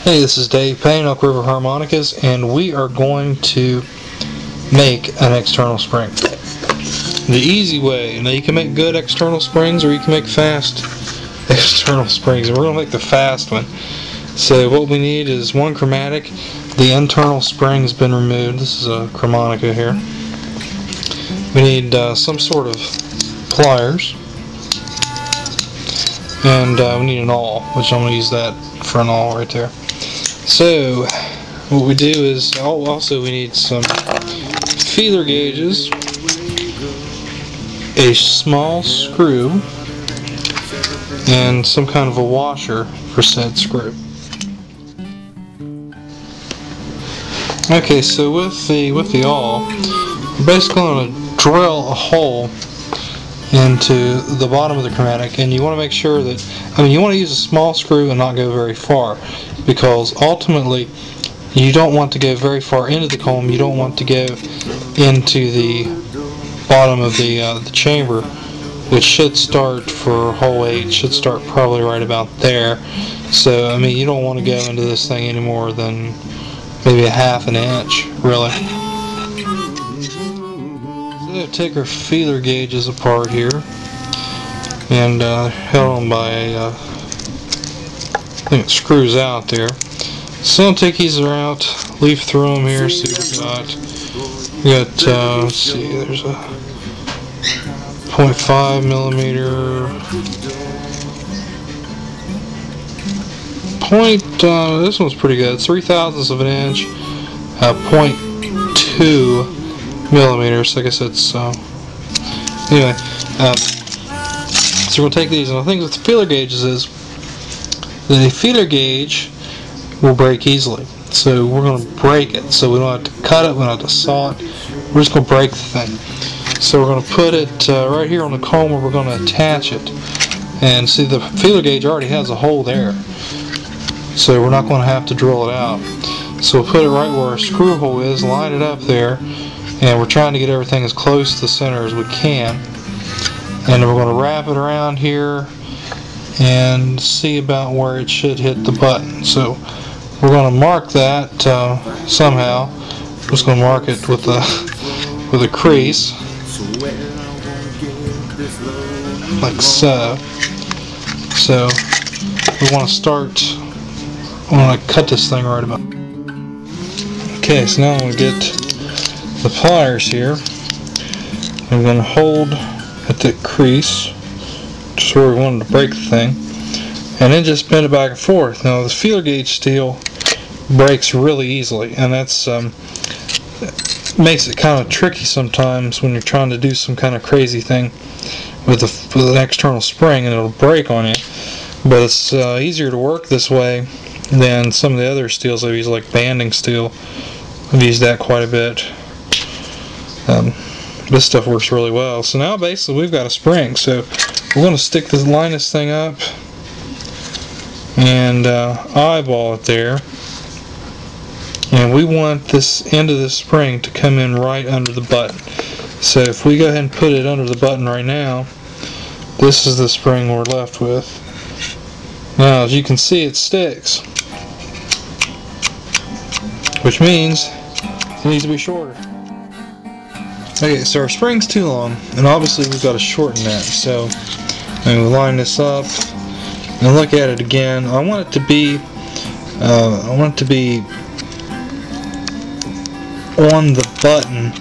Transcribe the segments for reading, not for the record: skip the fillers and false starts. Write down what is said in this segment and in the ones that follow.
Hey, this is Dave Payne, Elk River Harmonicas, and we are going to make an external spring. The easy way. Now you can make good external springs or you can make fast external springs, and we're going to make the fast one. So what we need is one chromatic. The internal spring has been removed. This is a harmonica here. We need some sort of pliers, and we need an awl, which I'm going to use that for an awl right there. So what we do is also we need some feeler gauges, a small screw, and some kind of a washer for said screw. Okay, so with the awl, we're basically going to drill a hole into the bottom of the chromatic, and you want to make sure that, you want to use a small screw and not go very far, because ultimately you don't want to go very far into the comb. You don't want to go into the bottom of the chamber, which should start for hole 8, should start probably right about there. So you don't want to go into this thing any more than maybe a ½ an inch, really. So take our feeler gauges apart here, and held on by I think it screws out there. So I'll take these out, leaf through them here, see what we got. Let's see, there's a 0.5 millimeter, this one's pretty good, it's 3/1000ths of an inch, 0.2 millimeters, I guess it's, anyway, so we'll take these, and the thing with the feeler gauges is, the feeler gauge will break easily. So we're going to break it. So we don't have to cut it, we don't have to saw it. We're just going to break the thing. So we're going to put it right here on the comb where we're going to attach it. And see, the feeler gauge already has a hole there. So we're not going to have to drill it out. So we'll put it right where our screw hole is, line it up there, and we're trying to get everything as close to the center as we can. And then we're going to wrap it around here and see about where it should hit the button. So we're going to mark that somehow. I'm just going to mark it with a crease, like so. So we want to start. I want to cut this thing right about. Okay, so now I'm going to get the pliers here. I'm going to hold at the crease, just where we wanted to break the thing, and then just bend it back and forth. Now the feeler gauge steel breaks really easily, and that's makes it kind of tricky sometimes when you're trying to do some kind of crazy thing with an external spring, and it'll break on you. But it's easier to work this way than some of the other steels I've used, like banding steel. I've used that quite a bit. This stuff works really well. So now basically we've got a spring. So we're going to line this thing up and eyeball it there. And we want this end of this spring to come in right under the button. So if we go ahead and put it under the button right now, this is the spring we're left with. Now as you can see, it sticks, which means it needs to be shorter. Okay, so our spring's too long, and obviously we've got to shorten that. So we'll line this up and look at it again. I want it to be on the button,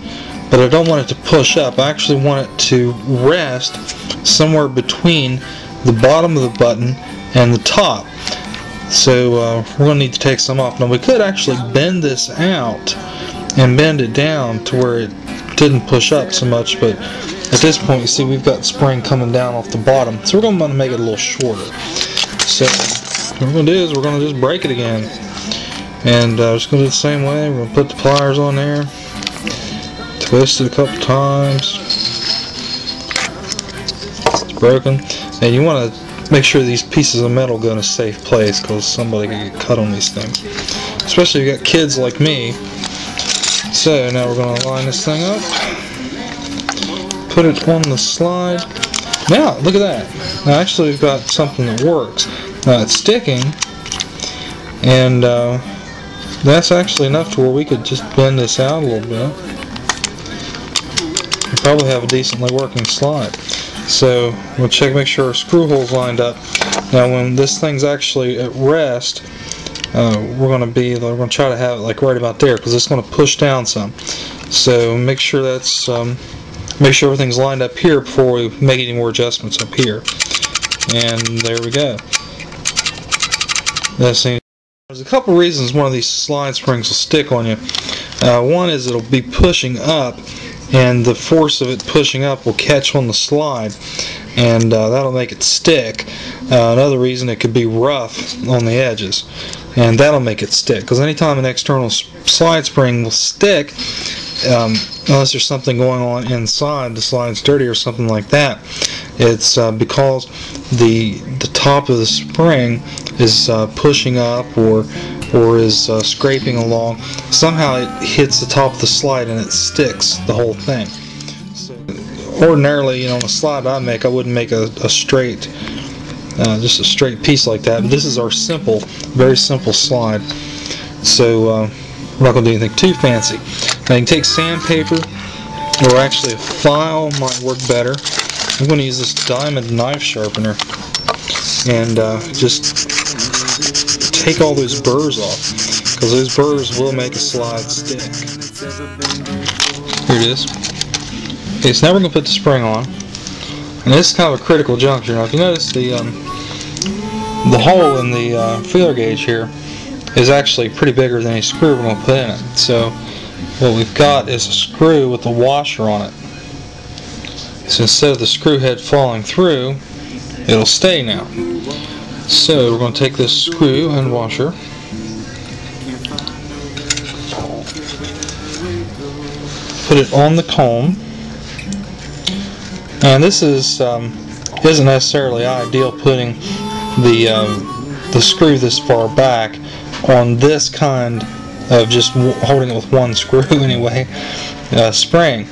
but I don't want it to push up. I actually want it to rest somewhere between the bottom of the button and the top. So we're going to need to take some off. Now we could actually bend this out and bend it down to where it didn't push up so much, but at this point you see we've got spring coming down off the bottom, so we're going to make it a little shorter. So what we're going to do is we're going to just break it again, and just going to do the same way. We're going to put the pliers on there, twist it a couple times. It's broken, and you want to make sure these pieces of metal go in a safe place, because somebody can get cut on these things, especially if you got kids like me. So now we're going to line this thing up, put it on the slide. Now look at that. Now actually we've got something that works. Now it's sticking, And that's actually enough to where we could just bend this out a little bit. We probably have a decently working slide. So we'll check, make sure our screw hole's lined up. Now when this thing's actually at rest, we're going to try to have it like right about there, because it's going to push down some. So make sure that's make sure everything's lined up here before we make any more adjustments up here. And there we go. There's a couple reasons one of these slide springs will stick on you. One is it'll be pushing up, and the force of it pushing up will catch on the slide, and that'll make it stick. Another reason, it could be rough on the edges, and that'll make it stick, because anytime an external slide spring will stick, unless there's something going on inside, the slide's dirty or something like that, it's because the top of the spring is pushing up or is scraping along. Somehow it hits the top of the slide and it sticks the whole thing. So, ordinarily, on a slide I wouldn't make a straight, just a straight piece like that. But this is our simple, very simple slide. So we're not going to do anything too fancy. Now you can take sandpaper, or actually a file might work better. I'm going to use this diamond knife sharpener and just take all those burrs off, because those burrs will make a slide stick. Here it is. Okay, so now we're going to put the spring on, and this is kind of a critical juncture. Now if you notice, the hole in the feeler gauge here is actually pretty bigger than any screw we're going to put in it. So what we've got is a screw with a washer on it. So instead of the screw head falling through, it'll stay now. So we're going to take this screw and washer, put it on the comb, and this is isn't necessarily ideal, putting the screw this far back on this kind of just holding it with one screw anyway, spring,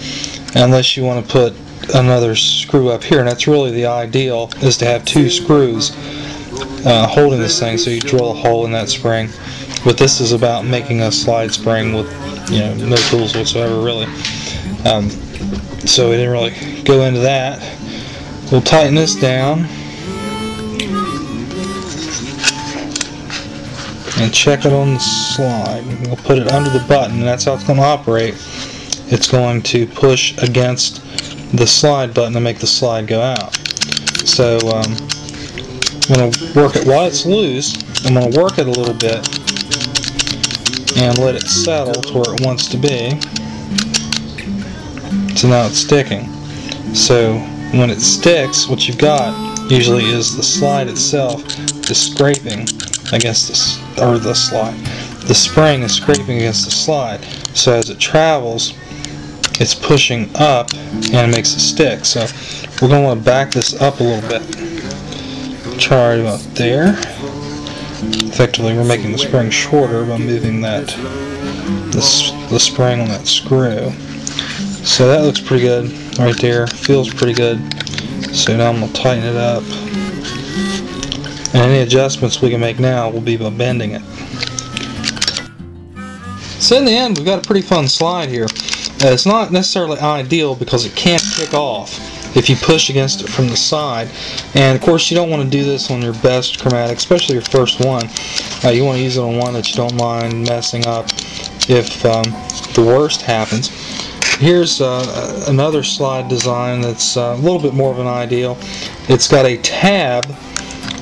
unless you want to put another screw up here, and that's really the ideal, is to have two screws holding this thing, so you drill a hole in that spring. But this is about making a slide spring with no tools whatsoever, really. So we didn't really go into that. We'll tighten this down and check it on the slide. We'll put it under the button, and that's how it's going to operate. It's going to push against the slide button to make the slide go out. So I'm going to work it while it's loose. I'm going to work it a little bit and let it settle to where it wants to be. So now it's sticking. So when it sticks, what you've got usually is the slide itself is scraping against the spring is scraping against the slide. So as it travels, it's pushing up and it makes it stick. So we're going to want to back this up a little bit. Try right about there. Effectively, we're making the spring shorter by moving the spring on that screw. So that looks pretty good right there. Feels pretty good. So now I'm going to tighten it up. And any adjustments we can make now will be by bending it. So in the end, we've got a pretty fun slide here. It's not necessarily ideal because it can't kick off if you push against it from the side, and of course you don't want to do this on your best chromatic, especially your first one. You want to use it on one that you don't mind messing up if the worst happens. Here's another slide design that's a little bit more of an ideal. It's got a tab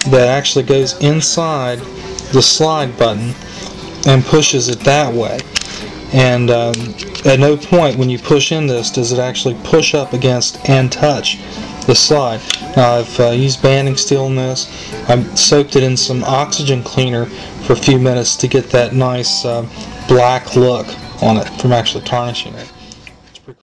that actually goes inside the slide button and pushes it that way. And at no point when you push in this does it actually push up against and touch the slide. Now I've used banding steel in this. I've soaked it in some oxygen cleaner for a few minutes to get that nice black look on it from actually tarnishing it.